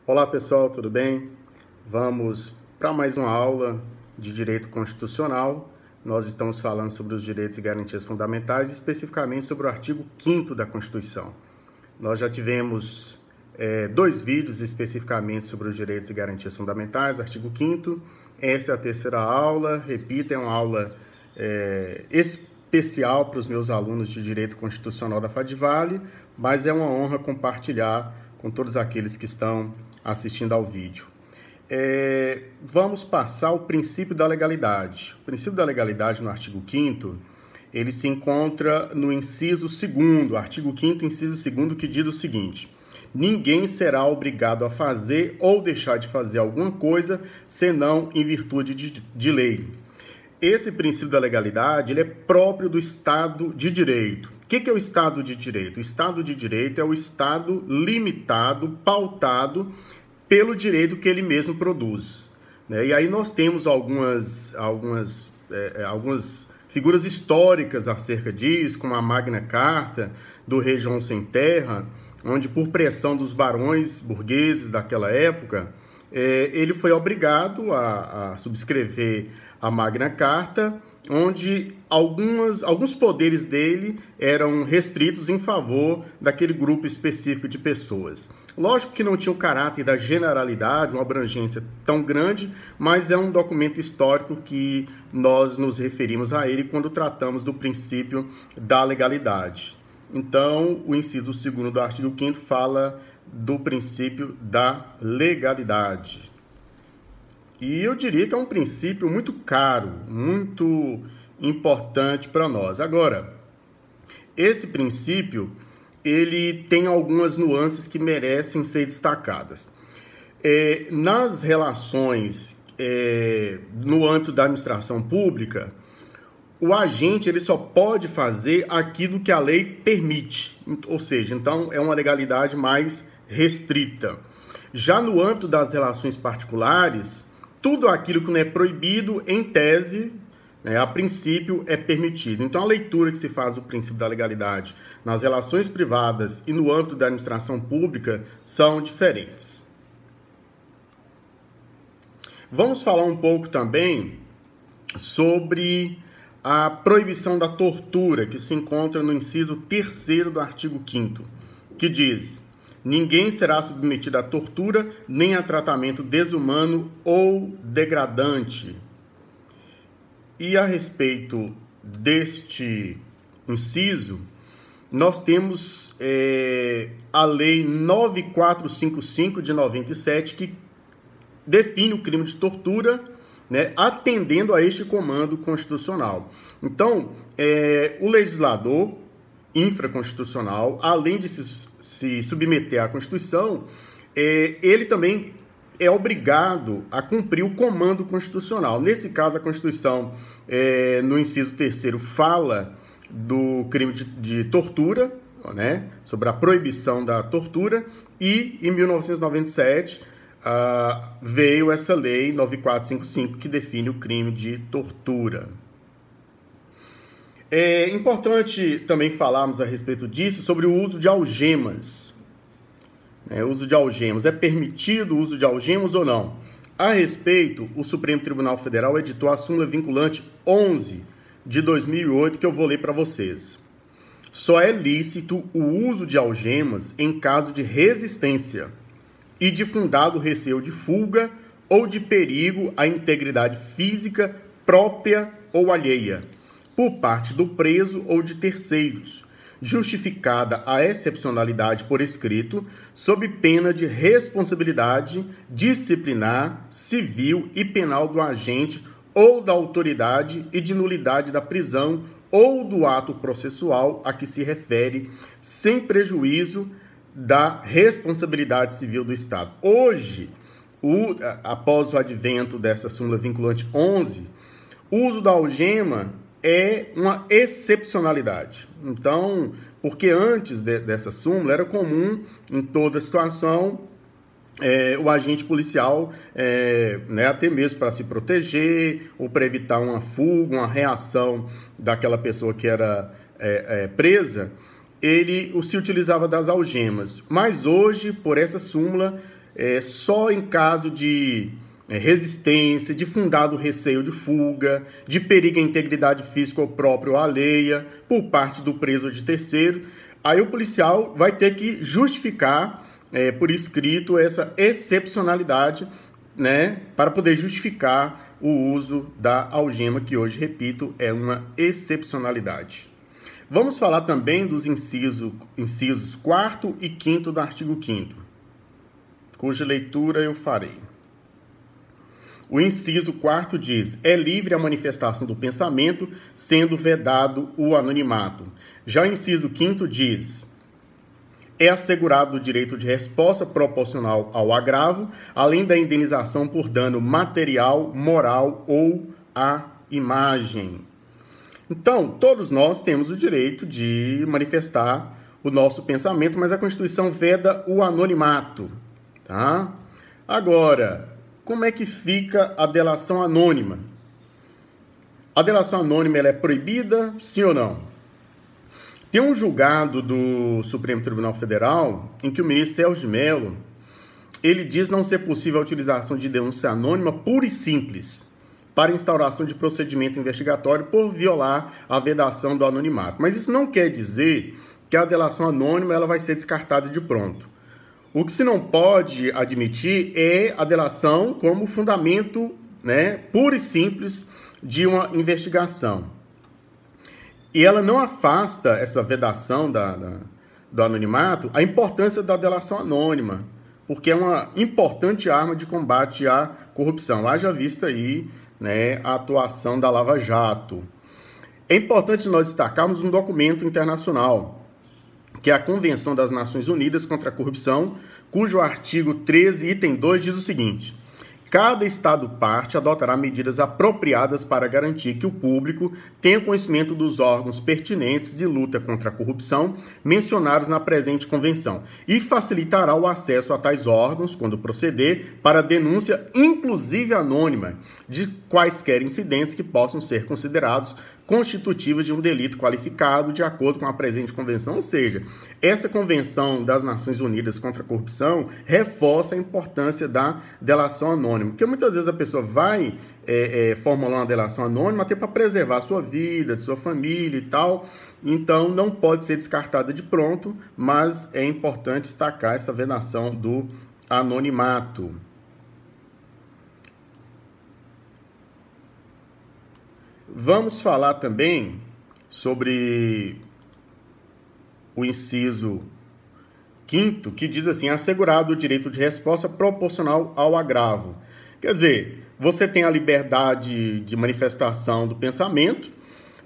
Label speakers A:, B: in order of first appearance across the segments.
A: Olá pessoal, tudo bem? Vamos para mais uma aula de Direito Constitucional. Nós estamos falando sobre os direitos e garantias fundamentais, especificamente sobre o artigo 5º da Constituição. Nós já tivemos dois vídeos especificamente sobre os direitos e garantias fundamentais, artigo 5º. Essa é a terceira aula, repito, é uma aula especial para os meus alunos de Direito Constitucional da Fadivale, mas é uma honra compartilhar com todos aqueles que estão assistindo ao vídeo. Vamos passar o princípio da legalidade. O princípio da legalidade no artigo 5º, ele se encontra no inciso 2º, artigo 5º, inciso 2º, que diz o seguinte: ninguém será obrigado a fazer ou deixar de fazer alguma coisa, senão em virtude de lei. Esse princípio da legalidade, ele é próprio do Estado de Direito. O que é o Estado de Direito? O Estado de Direito é o Estado limitado, pautado pelo direito que ele mesmo produz. E aí nós temos algumas figuras históricas acerca disso, como a Magna Carta do rei João Sem Terra, onde, por pressão dos barões burgueses daquela época, ele foi obrigado a subscrever a Magna Carta, onde alguns poderes dele eram restritos em favor daquele grupo específico de pessoas. Lógico que não tinha o caráter da generalidade, uma abrangência tão grande, mas é um documento histórico que nós nos referimos a ele quando tratamos do princípio da legalidade. Então, o inciso 2º do artigo 5º fala do princípio da legalidade. E eu diria que é um princípio muito caro, muito importante para nós. Agora, esse princípio, ele tem algumas nuances que merecem ser destacadas. Nas relações no âmbito da administração pública, o agente ele só pode fazer aquilo que a lei permite, ou seja, então é uma legalidade mais restrita. Já no âmbito das relações particulares, tudo aquilo que não é proibido, em tese, a princípio, é permitido. Então, a leitura que se faz do princípio da legalidade nas relações privadas e no âmbito da administração pública são diferentes. Vamos falar um pouco também sobre a proibição da tortura, que se encontra no inciso 3º do artigo 5º, que diz: ninguém será submetido à tortura nem a tratamento desumano ou degradante. E a respeito deste inciso, nós temos a Lei 9455 de 97, que define o crime de tortura, atendendo a este comando constitucional. Então, o legislador infraconstitucional, além de se submeter à Constituição, ele também é obrigado a cumprir o comando constitucional. Nesse caso, a Constituição, no inciso 3º, fala do crime de tortura, sobre a proibição da tortura, e em 1997 veio essa lei 9455, que define o crime de tortura. É importante também falarmos a respeito disso, sobre o uso de algemas. O uso de algemas. É permitido o uso de algemas ou não? A respeito, o Supremo Tribunal Federal editou a súmula vinculante 11 de 2008, que eu vou ler para vocês. Só é lícito o uso de algemas em caso de resistência e de fundado receio de fuga ou de perigo à integridade física própria ou alheia, por parte do preso ou de terceiros, justificada a excepcionalidade por escrito, sob pena de responsabilidade disciplinar, civil e penal do agente ou da autoridade e de nulidade da prisão ou do ato processual a que se refere, sem prejuízo da responsabilidade civil do Estado. Hoje, após o advento dessa súmula vinculante 11, o uso da algema é uma excepcionalidade. Então, porque antes dessa súmula era comum, em toda situação, o agente policial, até mesmo para se proteger ou para evitar uma fuga, uma reação daquela pessoa que era presa, ele se utilizava das algemas. Mas hoje, por essa súmula, só em caso de resistência, de fundado receio de fuga, de perigo à integridade física ou própria ou alheia por parte do preso ou de terceiro. Aí o policial vai ter que justificar por escrito essa excepcionalidade, né, para poder justificar o uso da algema, que hoje, repito, é uma excepcionalidade. Vamos falar também dos incisos 4º e 5º do artigo 5º, cuja leitura eu farei. O inciso 4º diz: é livre a manifestação do pensamento, sendo vedado o anonimato. Já o inciso 5º diz: é assegurado o direito de resposta proporcional ao agravo, além da indenização por dano material, moral ou à imagem. Então, todos nós temos o direito de manifestar o nosso pensamento, mas a Constituição veda o anonimato, tá? Agora, como é que fica a delação anônima? A delação anônima ela é proibida, sim ou não? Tem um julgado do Supremo Tribunal Federal em que o ministro Celso de Mello, ele diz não ser possível a utilização de denúncia anônima pura e simples para instauração de procedimento investigatório por violar a vedação do anonimato. Mas isso não quer dizer que a delação anônima ela vai ser descartada de pronto. O que se não pode admitir é a delação como fundamento, né, puro e simples de uma investigação. E ela não afasta essa vedação do anonimato a importância da delação anônima, porque é uma importante arma de combate à corrupção. Haja vista aí, né, a atuação da Lava Jato. É importante nós destacarmos um documento internacional, que é a Convenção das Nações Unidas contra a Corrupção, cujo artigo 13, item 2, diz o seguinte: cada Estado-parte adotará medidas apropriadas para garantir que o público tenha conhecimento dos órgãos pertinentes de luta contra a corrupção mencionados na presente convenção e facilitará o acesso a tais órgãos, quando proceder, para denúncia, inclusive anônima, de quaisquer incidentes que possam ser considerados constitutivos de um delito qualificado de acordo com a presente convenção. Ou seja, essa Convenção das Nações Unidas contra a Corrupção reforça a importância da delação anônima, porque muitas vezes a pessoa vai formular uma delação anônima até para preservar a sua vida, de sua família e tal, então não pode ser descartada de pronto, mas é importante destacar essa vedação do anonimato. Vamos falar também sobre o inciso 5º, que diz assim: assegurado o direito de resposta proporcional ao agravo. Quer dizer, você tem a liberdade de manifestação do pensamento,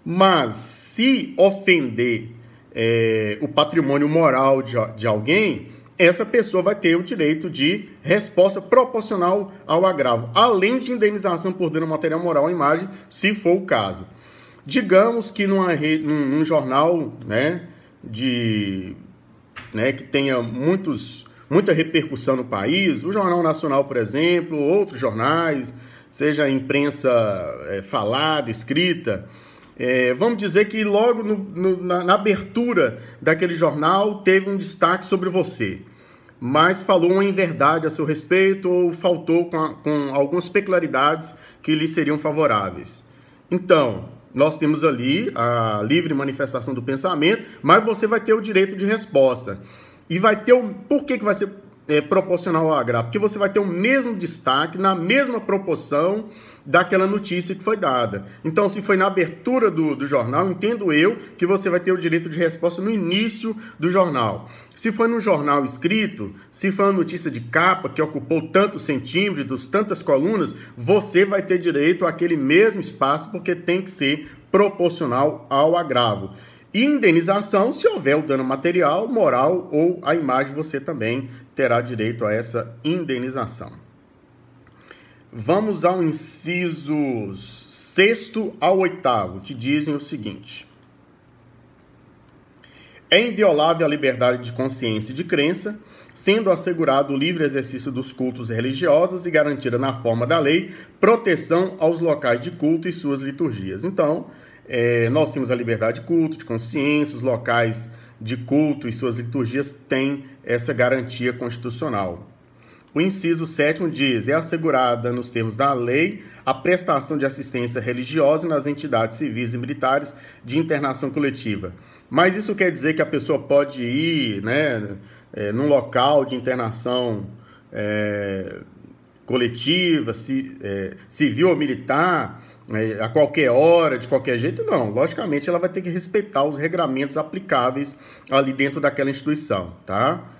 A: mas se ofender o patrimônio moral de alguém, essa pessoa vai ter o direito de resposta proporcional ao agravo, além de indenização por dano material, moral ou imagem, se for o caso. Digamos que num jornal, né, que tenha muita repercussão no país, o Jornal Nacional, por exemplo, outros jornais, seja a imprensa falada, escrita, vamos dizer que logo na abertura daquele jornal teve um destaque sobre você, mas falou uma inverdade a seu respeito ou faltou com algumas peculiaridades que lhe seriam favoráveis. Então, nós temos ali a livre manifestação do pensamento, mas você vai ter o direito de resposta. E vai ter por que vai ser proporcional ao agravo? Porque você vai ter o mesmo destaque, na mesma proporção daquela notícia que foi dada. Então, se foi na abertura do jornal, entendo eu que você vai ter o direito de resposta no início do jornal. Se foi no jornal escrito, se foi uma notícia de capa que ocupou tantos centímetros, tantas colunas, você vai ter direito àquele mesmo espaço, porque tem que ser proporcional ao agravo. E indenização, se houver o dano material, moral ou à imagem, você também terá direito a essa indenização. Vamos ao inciso 6º ao 8º, que dizem o seguinte: é inviolável a liberdade de consciência e de crença, sendo assegurado o livre exercício dos cultos religiosos e garantida na forma da lei proteção aos locais de culto e suas liturgias. Então, nós temos a liberdade de culto, de consciência, os locais de culto e suas liturgias têm essa garantia constitucional. O inciso 7º diz: é assegurada, nos termos da lei, a prestação de assistência religiosa nas entidades civis e militares de internação coletiva. Mas isso quer dizer que a pessoa pode ir, né, num local de internação coletiva, civil ou militar, a qualquer hora, de qualquer jeito? Não. Logicamente, ela vai ter que respeitar os regramentos aplicáveis ali dentro daquela instituição, tá?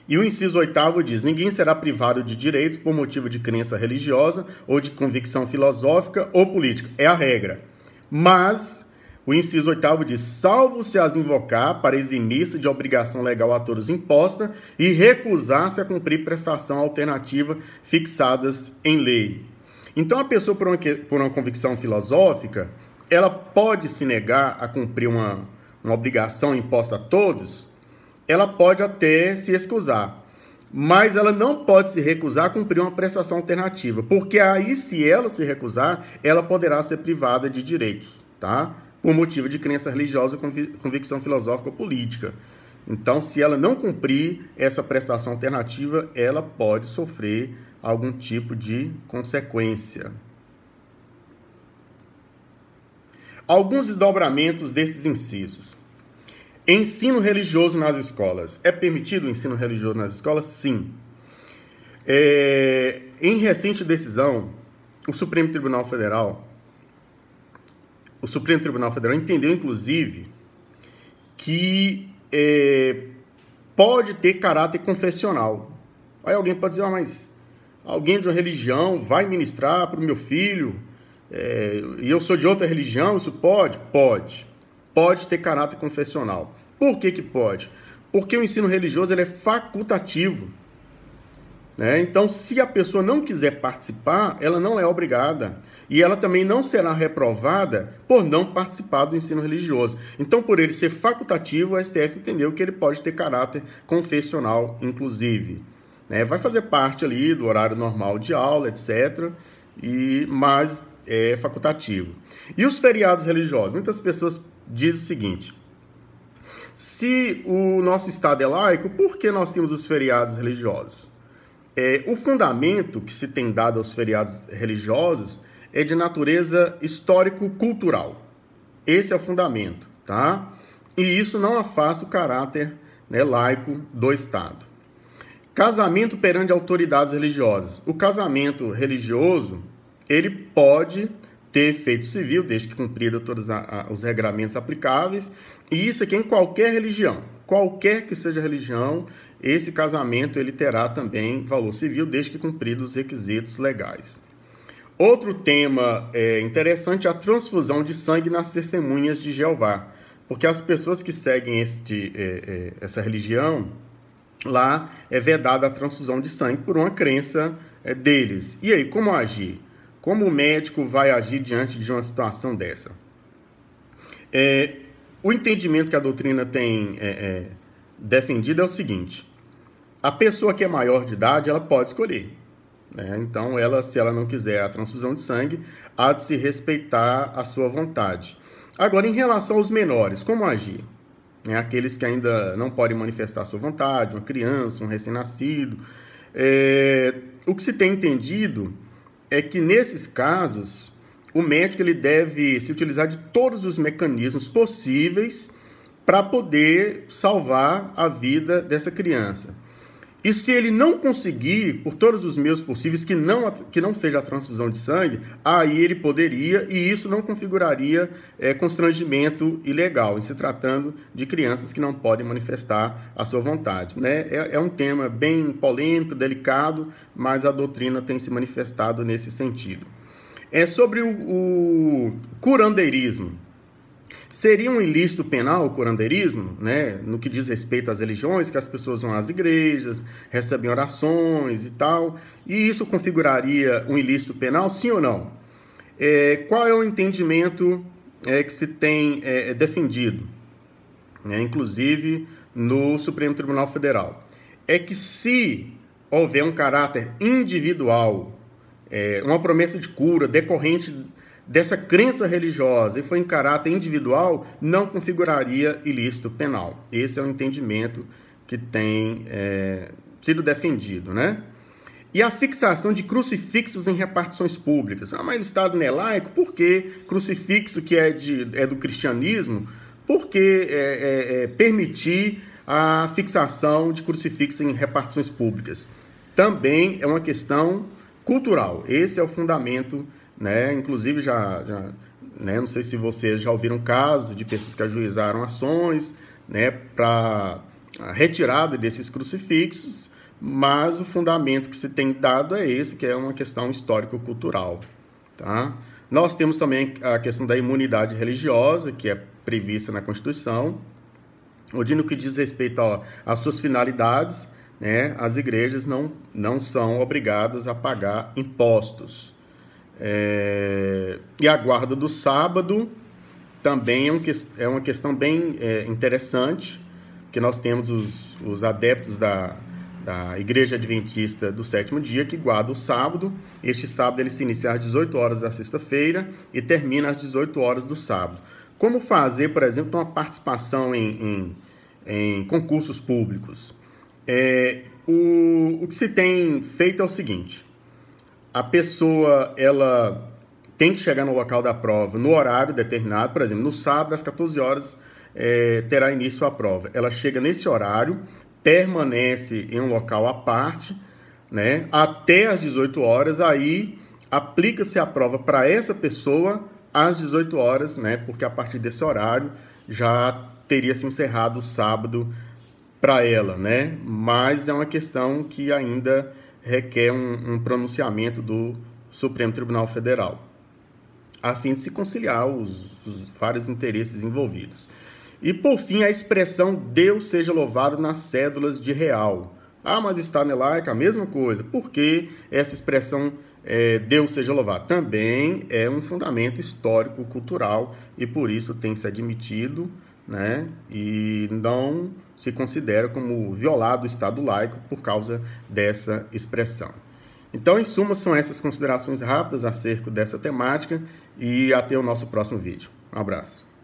A: E o inciso 8º diz: ninguém será privado de direitos por motivo de crença religiosa ou de convicção filosófica ou política. É a regra. Mas o inciso 8º diz: salvo se as invocar para eximir-se de obrigação legal a todos imposta e recusar-se a cumprir prestação alternativa fixadas em lei. Então, a pessoa, por uma convicção filosófica, ela pode se negar a cumprir uma obrigação imposta a todos. Ela pode até se excusar, mas ela não pode se recusar a cumprir uma prestação alternativa, porque aí, se ela se recusar, ela poderá ser privada de direitos, tá? Por motivo de crença religiosa, convicção filosófica ou política. Então, se ela não cumprir essa prestação alternativa, ela pode sofrer algum tipo de consequência. Alguns desdobramentos desses incisos. Ensino religioso nas escolas. É permitido o ensino religioso nas escolas? Sim. Em recente decisão, o Supremo Tribunal Federal entendeu, inclusive, que pode ter caráter confessional. Aí alguém pode dizer: mas alguém de uma religião vai ministrar para o meu filho e eu sou de outra religião, isso pode? Pode. Pode ter caráter confessional. Por que pode? Porque o ensino religioso ele é facultativo. Né? Então, se a pessoa não quiser participar, ela não é obrigada. E ela também não será reprovada por não participar do ensino religioso. Então, por ele ser facultativo, o STF entendeu que ele pode ter caráter confessional, inclusive. Né? Vai fazer parte ali do horário normal de aula, etc. Mas é facultativo. E os feriados religiosos? Muitas pessoas dizem o seguinte: se o nosso Estado é laico, por que nós temos os feriados religiosos? O fundamento que se tem dado aos feriados religiosos é de natureza histórico-cultural. Esse é o fundamento, tá? E isso não afasta o caráter, né, laico do Estado. Casamento perante autoridades religiosas. O casamento religioso, ele pode ter efeito civil, desde que cumprido todos os regramentos aplicáveis, e isso aqui em qualquer religião. Qualquer que seja a religião, esse casamento ele terá também valor civil, desde que cumpridos os requisitos legais. Outro tema interessante é a transfusão de sangue nas testemunhas de Jeová, porque as pessoas que seguem essa religião, lá é vedada a transfusão de sangue por uma crença deles. E aí, como agir? Como o médico vai agir diante de uma situação dessa? O entendimento que a doutrina tem defendido é o seguinte: a pessoa que é maior de idade, ela pode escolher. Né? Então, se ela não quiser a transfusão de sangue, há de se respeitar a sua vontade. Agora, em relação aos menores, como agir? Aqueles que ainda não podem manifestar a sua vontade, uma criança, um recém-nascido. O que se tem entendido é que, nesses casos, o médico ele deve se utilizar de todos os mecanismos possíveis para poder salvar a vida dessa criança. E se ele não conseguir, por todos os meios possíveis, que não seja a transfusão de sangue, aí ele poderia, e isso não configuraria constrangimento ilegal, em se tratando de crianças que não podem manifestar a sua vontade. Né? É um tema bem polêmico, delicado, mas a doutrina tem se manifestado nesse sentido. Sobre o curandeirismo. Seria um ilícito penal o curandeirismo, né? No que diz respeito às religiões, que as pessoas vão às igrejas, recebem orações e tal, e isso configuraria um ilícito penal, sim ou não? Qual é o entendimento que se tem defendido, né? Inclusive no Supremo Tribunal Federal? É que se houver um caráter individual, uma promessa de cura decorrente dessa crença religiosa e foi em caráter individual, não configuraria ilícito penal. Esse é o entendimento que tem sido defendido, né? E a fixação de crucifixos em repartições públicas. Mas o Estado não é laico? Por que crucifixo que é do cristianismo? Por que permitir a fixação de crucifixos em repartições públicas? Também é uma questão cultural. Esse é o fundamento, né? Inclusive, né? Não sei se vocês já ouviram casos de pessoas que ajuizaram ações, né, para a retirada desses crucifixos, mas o fundamento que se tem dado é esse, que é uma questão histórico-cultural. Tá? Nós temos também a questão da imunidade religiosa, que é prevista na Constituição, onde no que diz respeito às suas finalidades, né, as igrejas não são obrigadas a pagar impostos. E a guarda do sábado também é uma questão bem interessante, que nós temos os adeptos da Igreja Adventista do Sétimo Dia, que guarda o sábado. Este sábado ele se inicia às 18 horas da sexta-feira e termina às 18 horas do sábado. Como fazer, por exemplo, uma participação em concursos públicos? O que se tem feito é o seguinte: a pessoa ela tem que chegar no local da prova no horário determinado. Por exemplo, no sábado, às 14 horas, terá início a prova. Ela chega nesse horário, permanece em um local à parte, né, até às 18 horas, aí aplica-se a prova para essa pessoa às 18 horas, né, porque a partir desse horário já teria se encerrado o sábado para ela, né? Mas é uma questão que ainda requer um pronunciamento do Supremo Tribunal Federal, a fim de se conciliar os vários interesses envolvidos. E, por fim, a expressão Deus seja louvado nas cédulas de real. Mas está na laica a mesma coisa. Por que essa expressão Deus seja louvado? Também é um fundamento histórico-cultural e, por isso, tem se admitido, né? E não se considera como violado o Estado laico por causa dessa expressão. Então, em suma, são essas considerações rápidas acerca dessa temática e até o nosso próximo vídeo. Um abraço.